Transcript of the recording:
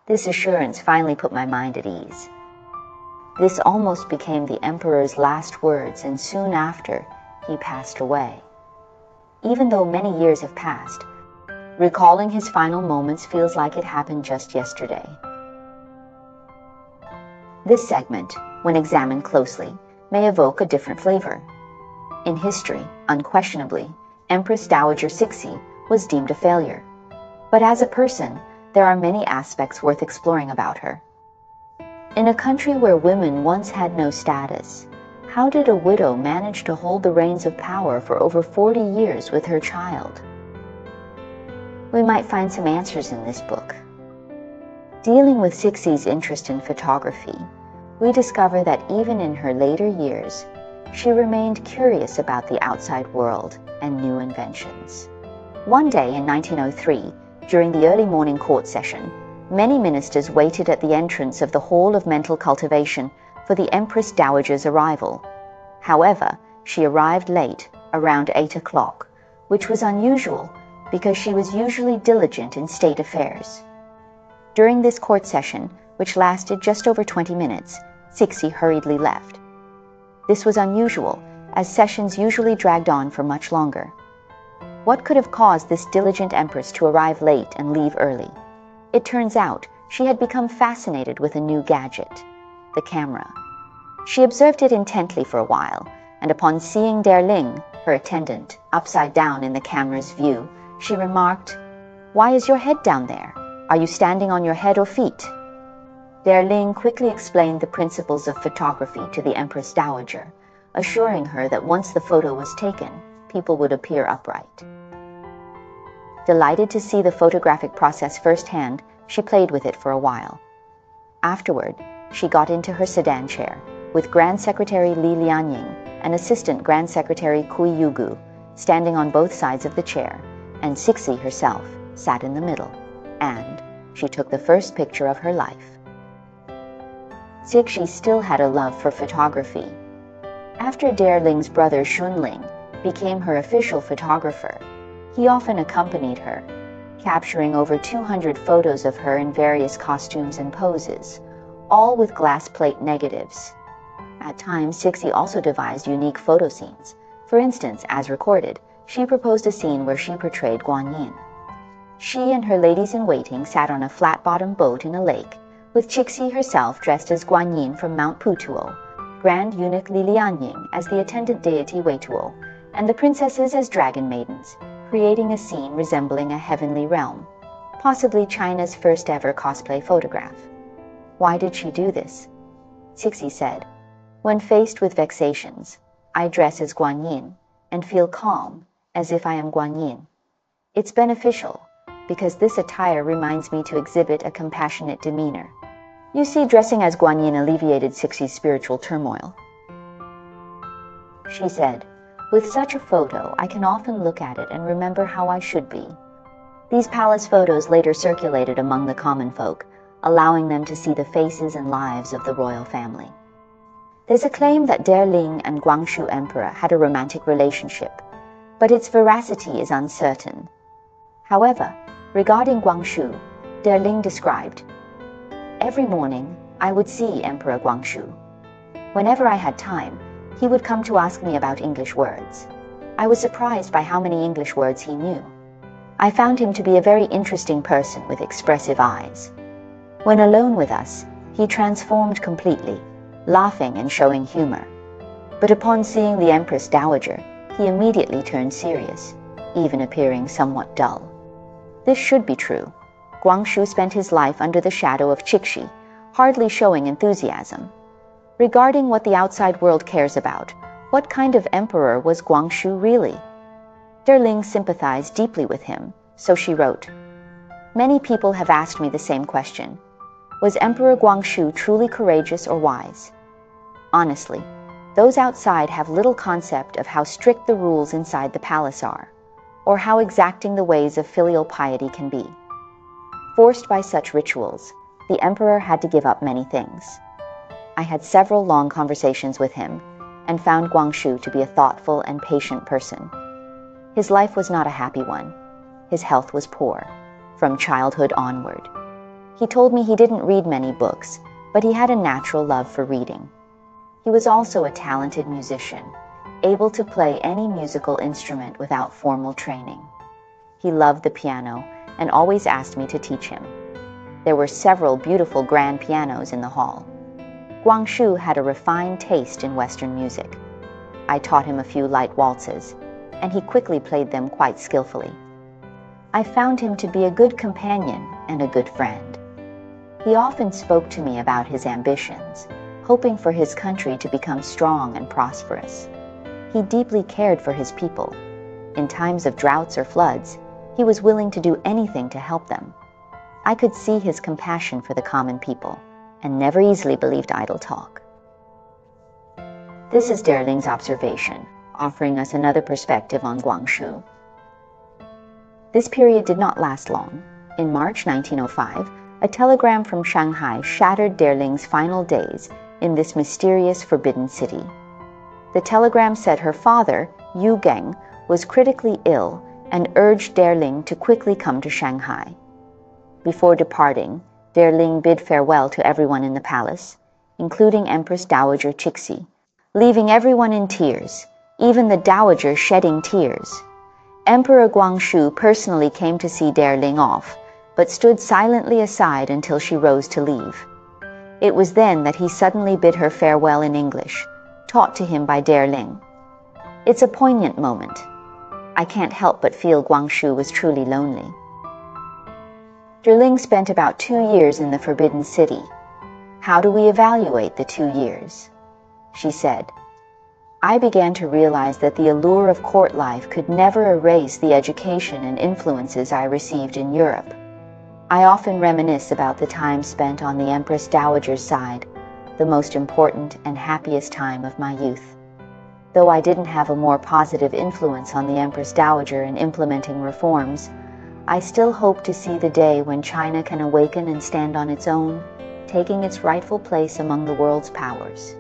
This assurance finally put my mind at ease. This almost became the emperor's last words, and soon after, he passed away. Even though many years have passed, recalling his final moments feels like it happened just yesterday. This segment, when examined closely, may evoke a different flavor. In history, unquestionably, Empress Dowager Cixi was deemed a failure. But as a person, there are many aspects worth exploring about her. In a country where women once had no status, how did a widow manage to hold the reins of power for over 40 years with her child? We might find some answers in this book. Dealing with Cixi's interest in photography, we discover that even in her later years, she remained curious about the outside world and new inventions. One day in 1903, during the early morning court session, many ministers waited at the entrance of the Hall of Mental Cultivation for the Empress Dowager's arrival. However, she arrived late, around 8 o'clock, which was unusual because she was usually diligent in state affairs. During this court session, which lasted just over 20 minutes, Cixi hurriedly left. This was unusual, as sessions usually dragged on for much longer. What could have caused this diligent empress to arrive late and leave early? It turns out she had become fascinated with a new gadget, the camera. She observed it intently for a while, and upon seeing Ling, her attendant, upside down in the camera's view, she remarked, "Why is your head down there? Are you standing on your head or feet?" Ling quickly explained the principles of photography to the Empress Dowager, assuring her that once the photo was taken, people would appear upright. Delighted to see the photographic process firsthand, she played with it for a while. Afterward, she got into her sedan chair, with Grand Secretary Li Lianying and Assistant Grand Secretary Kui Yugu standing on both sides of the chair, and Cixi herself sat in the middle, and she took the first picture of her life. Cixi still had a love for photography. After Ling's brother Shunling became her official photographer, he often accompanied her, capturing over 200 photos of her in various costumes and poses, all with glass plate negatives. At times, Cixi also devised unique photo scenes. For instance, as recorded, she proposed a scene where she portrayed Guanyin. She and her ladies-in-waiting sat on a flat-bottomed boat in a lake, with Cixi herself dressed as Guanyin from Mount Putuo, Grand Eunuch Li Lianying as the attendant deity Weituo, and the princesses as dragon maidens, creating a scene resembling a heavenly realm, possibly China's first ever cosplay photograph. Why did she do this? Cixi said, "When faced with vexations, I dress as Guanyin and feel calm as if I am Guanyin. It's beneficial because this attire reminds me to exhibit a compassionate demeanor." You see, dressing as Guanyin alleviated Cixi's spiritual turmoil. She said, "With such a photo, I can often look at it and remember how I should be." These palace photos later circulated among the common folk, allowing them to see the faces and lives of the royal family. There's a claim that Ling and Guangxu Emperor had a romantic relationship, but its veracity is uncertain. However, regarding Guangxu, Ling described, "Every morning, I would see Emperor Guangxu. Whenever I had time, he would come to ask me about English words. I was surprised by how many English words he knew. I found him to be a very interesting person with expressive eyes. When alone with us, he transformed completely, laughing and showing humor. But upon seeing the Empress Dowager, he immediately turned serious, even appearing somewhat dull." This should be true. Guangxu spent his life under the shadow of Cixi, hardly showing enthusiasm. Regarding what the outside world cares about, what kind of emperor was Guangxu really? Ling sympathized deeply with him, so she wrote, "Many people have asked me the same question. Was Emperor Guangxu truly courageous or wise? Honestly, those outside have little concept of how strict the rules inside the palace are, or how exacting the ways of filial piety can be. Forced by such rituals, the emperor had to give up many things. I had several long conversations with him and found Guangxu to be a thoughtful and patient person. His life was not a happy one. His health was poor, from childhood onward. He told me he didn't read many books, but he had a natural love for reading. He was also a talented musician, able to play any musical instrument without formal training. He loved the piano and always asked me to teach him. There were several beautiful grand pianos in the hall. Guangxu had a refined taste in Western music. I taught him a few light waltzes, and he quickly played them quite skillfully. I found him to be a good companion and a good friend. He often spoke to me about his ambitions, hoping for his country to become strong and prosperous. He deeply cared for his people. In times of droughts or floods, he was willing to do anything to help them. I could see his compassion for the common people, and never easily believed idle talk. This is Derling's observation, offering us another perspective on Guangxu. This period did not last long. In March 1905, a telegram from Shanghai shattered Derling's final days in this mysterious forbidden city. The telegram said her father, Yu Geng, was critically ill and urged Derling to quickly come to Shanghai. Before departing, Derling bid farewell to everyone in the palace, including Empress Dowager Cixi, leaving everyone in tears, even the dowager shedding tears. Emperor Guangxu personally came to see Derling off, but stood silently aside until she rose to leave. It was then that he suddenly bid her farewell in English, taught to him by Derling. It's a poignant moment. I can't help but feel Guangxu was truly lonely. Derling spent about 2 years in the Forbidden City. How do we evaluate the 2 years? She said, I began to realize that the allure of court life could never erase the education and influences I received in Europe. I often reminisce about the time spent on the Empress Dowager's side, the most important and happiest time of my youth. Though I didn't have a more positive influence on the Empress Dowager in implementing reforms, I still hope to see the day when China can awaken and stand on its own, taking its rightful place among the world's powers.